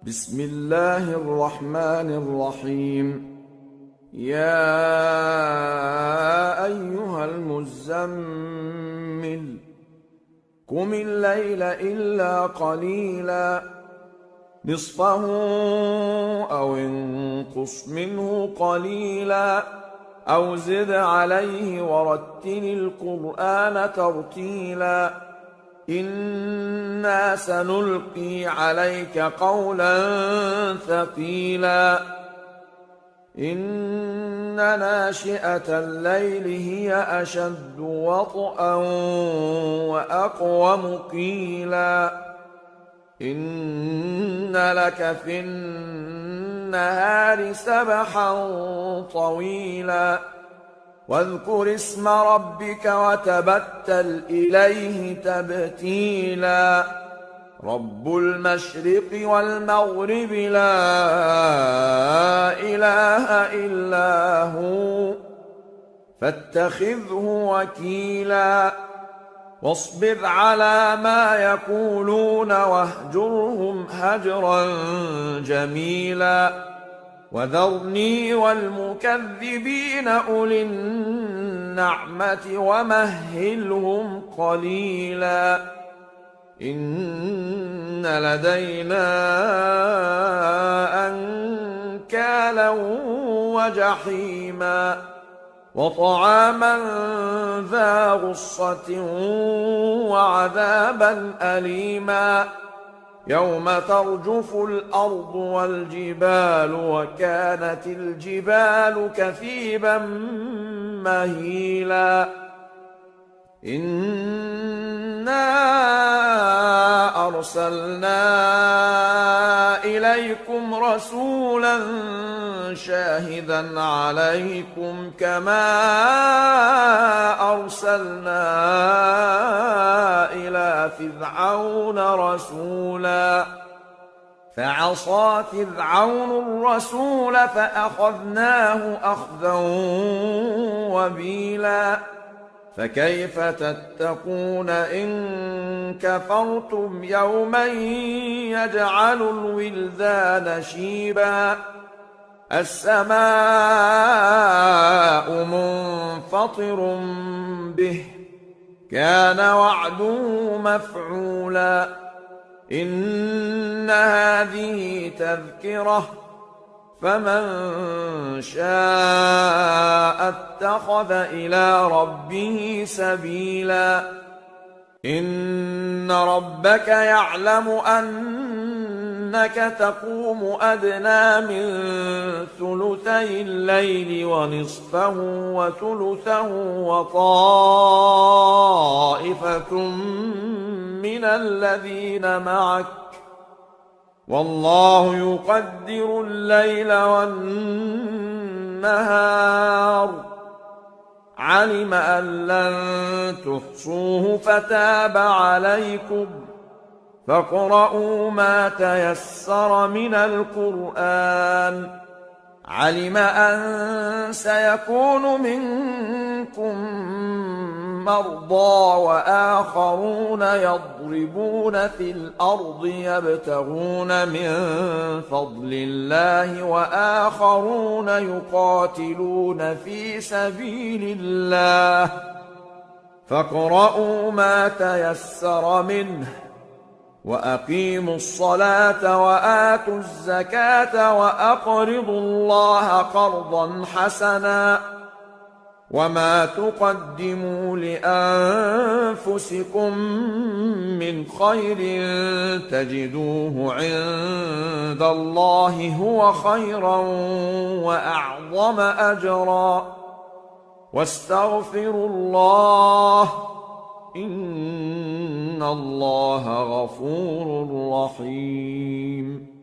بسم الله الرحمن الرحيم. يا أيها المزمل قم الليل إلا قليلا نصفه أو انقص منه قليلا أو زد عليه ورتل القرآن ترتيلا إنا سنلقي عليك قولا ثقيلا إن ناشئة الليل هي أشد وطئا وأقوم قيلا إن لك في النهار سبحا طويلا واذكر اسم ربك وتبتل إليه تبتيلا رب المشرق والمغرب لا إله إلا هو فاتخذه وكيلا واصبر على ما يقولون واهجرهم هجرا جميلا وذرني والمكذبين أولي النعمة ومهلهم قليلا إن لدينا أنكالا وجحيما وطعاما ذا غصة وعذابا أليما يوم ترجف الأرض والجبال وكانت الجبال كثيبا مهيلا إنا أرسلنا إليكم رسولا شاهدا عليكم كما أرسلنا إلى فرعون رسولا فعصى فرعون الرسول فأخذناه أخذا وبيلا فكيف تتقون إن كفرتم يوما يجعل الولدان شيبا السماء منفطر به كان وعده مفعولا إن هذه تذكرة فمن شاء اتخذ إلى ربه سبيلا إن ربك يعلم أنك تقوم أدنى من ثلثي الليل ونصفه وثلثه وطائفة من الذين معك والله يقدر الليل والنهار علم أن لن تحصوه فتاب عليكم فاقرؤوا ما تيسر من القرآن علم أن سيكون منكم مرضى وآخرون يضربون في الأرض يبتغون من فضل الله وآخرون يقاتلون في سبيل الله فاقرؤوا ما تيسر منه وأقيموا الصلاة وآتوا الزكاة وأقرضوا الله قرضا حسنا وما تقدموا لأنفسكم من خير تجدوه عند الله هو خيرا وأعظم أجرا واستغفروا الله إن الله غفور رحيم.